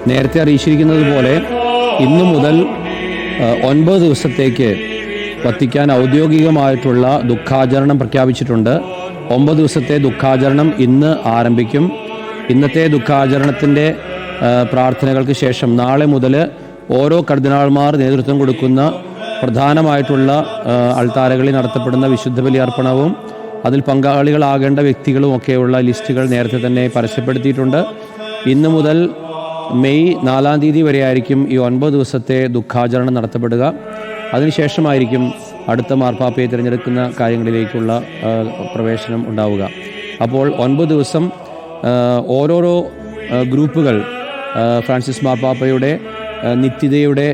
നേരത്തെ അറിയിച്ചിരിക്കുന്നത് പോലെ ഇന്നു മുതൽ 9 ദിവസത്തേക്ക് വത്തിക്കാൻ ഔദ്യോഗികമായിട്ടുള്ള ദുഃഖാചരണം പ്രഖ്യാപിച്ചിട്ടുണ്ട്. 9 ദിവസത്തെ ദുഃഖാചരണം ഇന്ന് ആരംഭിക്കും. ഇന്നത്തെ ദുഃഖാചരണത്തിൻ്റെ പ്രാർത്ഥനകൾക്ക് ശേഷം നാളെ മുതൽ ഓരോ കർദിനാൾമാർ നേതൃത്വം കൊടുക്കുന്ന പ്രധാനമായിട്ടുള്ള അൾത്താരകളിൽ നടത്തപ്പെടുന്ന വിശുദ്ധ ബലി അർപ്പണവും അതിൽ പങ്കാളികളാകേണ്ട വ്യക്തികളും ഒക്കെയുള്ള ലിസ്റ്റുകൾ നേരത്തെ തന്നെ പരസ്യപ്പെടുത്തിയിട്ടുണ്ട്. ഇന്ന് മുതൽ മെയ് 4-ാം തീയതി വരെയായിരിക്കും ഈ 9 ദിവസത്തെ ദുഃഖാചരണം നടത്തപ്പെടുക. അതിനുശേഷമായിരിക്കും അടുത്ത മാർപ്പാപ്പയെ തിരഞ്ഞെടുക്കുന്ന കാര്യങ്ങളിലേക്കുള്ള പ്രവേശനം ഉണ്ടാവുക. അപ്പോൾ 9 ദിവസം ഓരോരോ ഗ്രൂപ്പുകൾ ഫ്രാൻസിസ് മാർപ്പാപ്പയുടെ നിത്യതയുടെ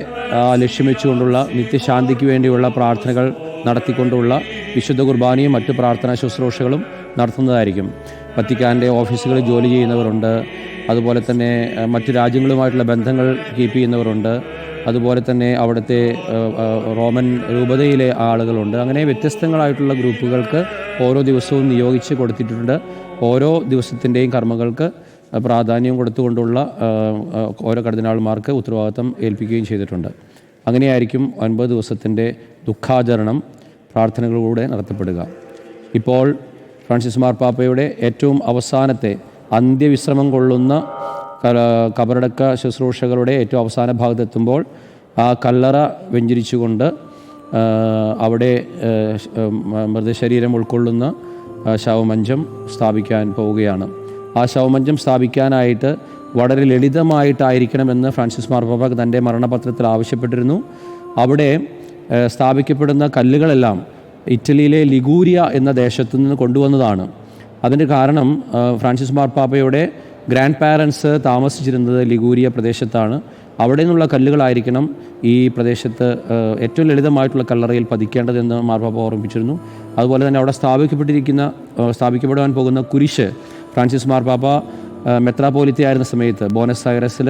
ലക്ഷ്യം വെച്ചുകൊണ്ടുള്ള നിത്യശാന്തിക്ക് വേണ്ടിയുള്ള പ്രാർത്ഥനകൾ നടത്തിക്കൊണ്ടുള്ള വിശുദ്ധ കുർബാനയും മറ്റു പ്രാർത്ഥനാ ശുശ്രൂഷകളും നടത്തുന്നതായിരിക്കും. വത്തിക്കാൻ്റെ ഓഫീസുകളിൽ ജോലി ചെയ്യുന്നവരുണ്ട്, അതുപോലെ തന്നെ മറ്റു രാജ്യങ്ങളുമായിട്ടുള്ള ബന്ധങ്ങൾ കീപ്പ് ചെയ്യുന്നവരുണ്ട്, അതുപോലെ തന്നെ അവിടുത്തെ റോമൻ രൂപതയിലെ ആളുകളുണ്ട്. അങ്ങനെ വ്യത്യസ്തങ്ങളായിട്ടുള്ള ഗ്രൂപ്പുകൾക്ക് ഓരോ ദിവസവും നിയോഗിച്ച് കൊടുത്തിട്ടുണ്ട്. ഓരോ ദിവസത്തിൻ്റെയും കർമ്മങ്ങൾക്ക് പ്രാധാന്യം കൊടുത്തുകൊണ്ടുള്ള ഓരോ കർദിനാൾമാർക്ക് ഉത്തരവാദിത്തം ഏൽപ്പിക്കുകയും ചെയ്തിട്ടുണ്ട്. അങ്ങനെയായിരിക്കും 9 ദിവസത്തിൻ്റെ ദുഃഖാചരണം പ്രാർത്ഥനകളിലൂടെ നടത്തപ്പെടുക. ഇപ്പോൾ ഫ്രാൻസിസ് മാർപ്പാപ്പയുടെ ഏറ്റവും അവസാനത്തെ അന്ത്യവിശ്രമം കൊള്ളുന്ന കബറടക്ക ശുശ്രൂഷകളുടെ ഏറ്റവും അവസാന ഭാഗത്തെത്തുമ്പോൾ ആ കല്ലറ വെഞ്ചരിച്ചുകൊണ്ട് അവിടെ മൃതശരീരം ഉൾക്കൊള്ളുന്ന ശവമഞ്ചം സ്ഥാപിക്കാൻ പോവുകയാണ്. ആ ശവമഞ്ചം സ്ഥാപിക്കാനായിട്ട് വളരെ ലളിതമായിട്ടായിരിക്കണമെന്ന് ഫ്രാൻസിസ് മാർപ്പാപ്പ തൻ്റെ മരണപത്രത്തിൽ ആവശ്യപ്പെട്ടിരുന്നു. അവിടെ സ്ഥാപിക്കപ്പെടുന്ന കല്ലുകളെല്ലാം ഇറ്റലിയിലെ ലിഗൂരിയ എന്ന ദേശത്തു നിന്ന് കൊണ്ടുവന്നതാണ്. അതിൻ്റെ കാരണം ഫ്രാൻസിസ് മാർപ്പാപ്പയുടെ ഗ്രാൻഡ് പാരൻസ് താമസിച്ചിരുന്നത് ലിഗൂരിയ പ്രദേശത്താണ്. അവിടെ നിന്നുള്ള കല്ലുകളായിരിക്കണം ഈ പ്രദേശത്ത് ഏറ്റവും ലളിതമായിട്ടുള്ള കല്ലറയിൽ പതിക്കേണ്ടതെന്ന് മാർപ്പാപ്പ ഓർമ്മിപ്പിച്ചിരുന്നു. അതുപോലെ തന്നെ അവിടെ സ്ഥാപിക്കപ്പെടുവാൻ പോകുന്ന കുരിശ് ഫ്രാൻസിസ് മാർപ്പാപ്പ മെത്രാപ്പോലിത്തയായിരുന്ന സമയത്ത് ബോനസ് ഐറസിൽ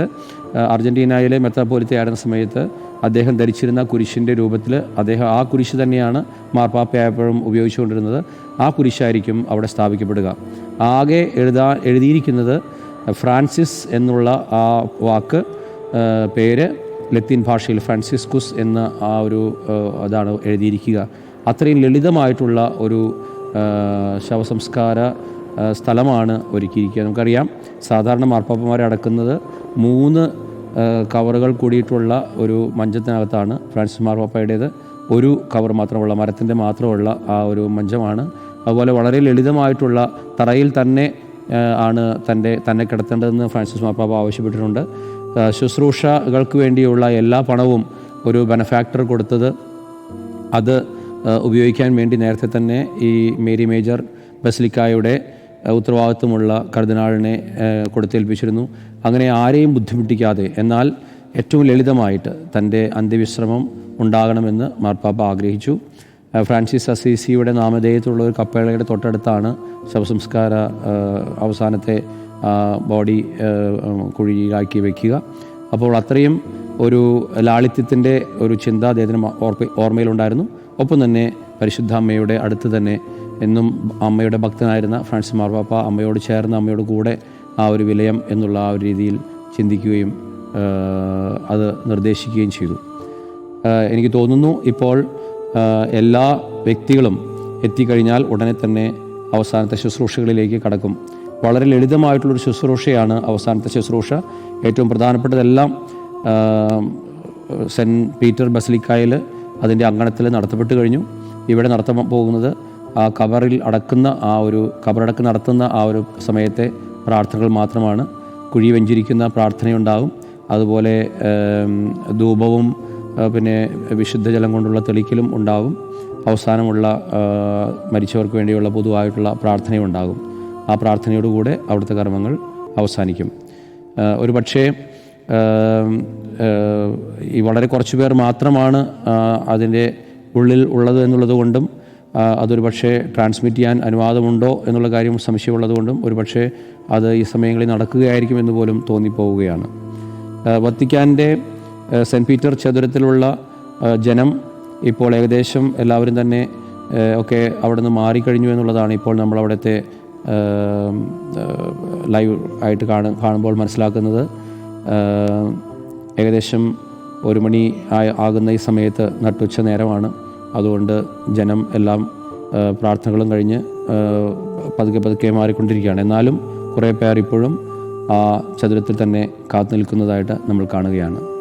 അർജൻറ്റീനയിലെ മെത്രാപ്പോലിത്തയായിരുന്ന സമയത്ത് അദ്ദേഹം ധരിച്ചിരുന്ന കുരിശിൻ്റെ രൂപത്തിൽ അദ്ദേഹം ആ കുരിശ് തന്നെയാണ് മാർപ്പാപ്പയായപ്പോഴും ഉപയോഗിച്ചുകൊണ്ടിരുന്നത്. ആ കുരിശായിരിക്കും അവിടെ സ്ഥാപിക്കപ്പെടുക. ആകെ എഴുതിയിരിക്കുന്നത് ഫ്രാൻസിസ് എന്നുള്ള ആ വാക്ക് പേര് ലത്തീൻ ഭാഷയിൽ ഫ്രാൻസിസ്കുസ് എന്ന ആ ഒരു അതാണ് എഴുതിയിരിക്കുക. അത്രയും ലളിതമായിട്ടുള്ള ഒരു ശവസംസ്കാര സ്ഥലമാണ് ഒരുക്കിയിരിക്കുക. നമുക്കറിയാം സാധാരണ മാർപ്പാപ്പമാരെ അടക്കുന്നത് 3 കവറുകൾ കൂടിയിട്ടുള്ള ഒരു മഞ്ചത്തിനകത്താണ്. ഫ്രാൻസിസ് മാർപ്പാപ്പയുടേത് ഒരു കവർ മാത്രമുള്ള മരത്തിൻ്റെ മാത്രമുള്ള ആ ഒരു മഞ്ചമാണ്. അതുപോലെ വളരെ ലളിതമായിട്ടുള്ള തറയിൽ തന്നെ ആണ് തന്നെ കിടത്തേണ്ടതെന്ന് ഫ്രാൻസിസ് മാർപ്പാപ്പ ആവശ്യപ്പെട്ടിട്ടുണ്ട്. ശുശ്രൂഷകൾക്ക് വേണ്ടിയുള്ള എല്ലാ പണവും ഒരു ബെനഫാക്ടർ കൊടുത്തത് അത് ഉപയോഗിക്കാൻ വേണ്ടി നേരത്തെ തന്നെ ഈ മേരി മേജർ ബസിലിക്കായുടെ ഉത്തരവാദിത്വമുള്ള കർദിനാളിനെ കൊടുത്തേൽപ്പിച്ചിരുന്നു. അങ്ങനെ ആരെയും ബുദ്ധിമുട്ടിക്കാതെ എന്നാൽ ഏറ്റവും ലളിതമായിട്ട് തൻ്റെ അന്ത്യവിശ്രമം ഉണ്ടാകണമെന്ന് മാർപ്പാപ്പ ആഗ്രഹിച്ചു. ഫ്രാൻസിസ് അസീസിയുടെ നാമധേയത്തിലുള്ള ഒരു കപ്പേളയുടെ തൊട്ടടുത്താണ് ശവസംസ്കാര അവസാനത്തെ ബോഡി കുഴിയിലാക്കി വയ്ക്കുക. അപ്പോൾ അത്രയും ഒരു ലാളിത്യത്തിൻ്റെ ഒരു ചിന്ത അദ്ദേഹത്തിന് ഓർമ്മയിലുണ്ടായിരുന്നു. ഒപ്പം തന്നെ പരിശുദ്ധ അമ്മയുടെ അടുത്ത് തന്നെ എന്നും അമ്മയുടെ ഭക്തനായിരുന്ന ഫ്രാൻസിസ് മാർപ്പാപ്പ അമ്മയോട് ചേർന്ന് അമ്മയോട് കൂടെ ആ ഒരു വിലയം എന്നുള്ള ആ ഒരു രീതിയിൽ ചിന്തിക്കുകയും അത് നിർദ്ദേശിക്കുകയും ചെയ്തു. എനിക്ക് തോന്നുന്നു ഇപ്പോൾ എല്ലാ വ്യക്തികളും എത്തിക്കഴിഞ്ഞാൽ ഉടനെ തന്നെ അവസാനത്തെ ശുശ്രൂഷകളിലേക്ക് കടക്കും. വളരെ ലളിതമായിട്ടുള്ളൊരു ശുശ്രൂഷയാണ് അവസാനത്തെ ശുശ്രൂഷ. ഏറ്റവും പ്രധാനപ്പെട്ടതെല്ലാം സെൻറ്റ് പീറ്റർ ബസിലിക്കായിൽ അതിൻ്റെ അങ്കണത്തിൽ നടത്തപ്പെട്ട് കഴിഞ്ഞു. ഇവിടെ നടത്താൻ പോകുന്നത് ആ കബറടക്ക് നടത്തുന്ന ആ ഒരു സമയത്തെ പ്രാർത്ഥനകൾ മാത്രമാണ്. കുഴി വെഞ്ചിരിക്കുന്ന പ്രാർത്ഥനയുണ്ടാകും. അതുപോലെ ധൂപവും പിന്നെ വിശുദ്ധജലം കൊണ്ടുള്ള തെളിക്കലും ഉണ്ടാകും. അവസാനമുള്ള മരിച്ചവർക്ക് വേണ്ടിയുള്ള പൊതുവായിട്ടുള്ള പ്രാർത്ഥനയുണ്ടാകും. ആ പ്രാർത്ഥനയോടുകൂടെ അവിടുത്തെ കർമ്മങ്ങൾ അവസാനിക്കും. ഒരു പക്ഷേ ഈ വളരെ കുറച്ച് പേർ മാത്രമാണ് അതിൻ്റെ ഉള്ളിൽ ഉള്ളത് എന്നുള്ളത് കൊണ്ടും അതൊരു പക്ഷേ ട്രാൻസ്മിറ്റ് ചെയ്യാൻ അനുവാദമുണ്ടോ എന്നുള്ള കാര്യം സംശയമുള്ളതുകൊണ്ടും ഒരു പക്ഷേ അത് ഈ സമയങ്ങളിൽ നടക്കുകയായിരിക്കും എന്ന് പോലും തോന്നിപ്പോവുകയാണ്. വത്തിക്കാൻ്റെ സെൻറ്റ് പീറ്റർ ചതുരത്തിലുള്ള ജനം ഇപ്പോൾ ഏകദേശം എല്ലാവരും തന്നെ ഒക്കെ അവിടെ നിന്ന് മാറിക്കഴിഞ്ഞു എന്നുള്ളതാണ് ഇപ്പോൾ നമ്മൾ അവിടുത്തെ ലൈവ് ആയിട്ട് കാണുമ്പോൾ മനസ്സിലാക്കുന്നത്. ഏകദേശം 1 മണി ആകുന്ന ഈ സമയത്ത് നട്ടുച്ച നേരമാണ്. അതുകൊണ്ട് ജനം എല്ലാം പ്രാർത്ഥനകളും കഴിഞ്ഞ് പതുക്കെ മാറിക്കൊണ്ടിരിക്കുകയാണ്. എന്നാലും കുറേ പേർ ഇപ്പോഴും ആ ചതുരത്തിൽ തന്നെ കാത്തു നിൽക്കുന്നതായിട്ട് നമ്മൾ കാണുകയാണ്.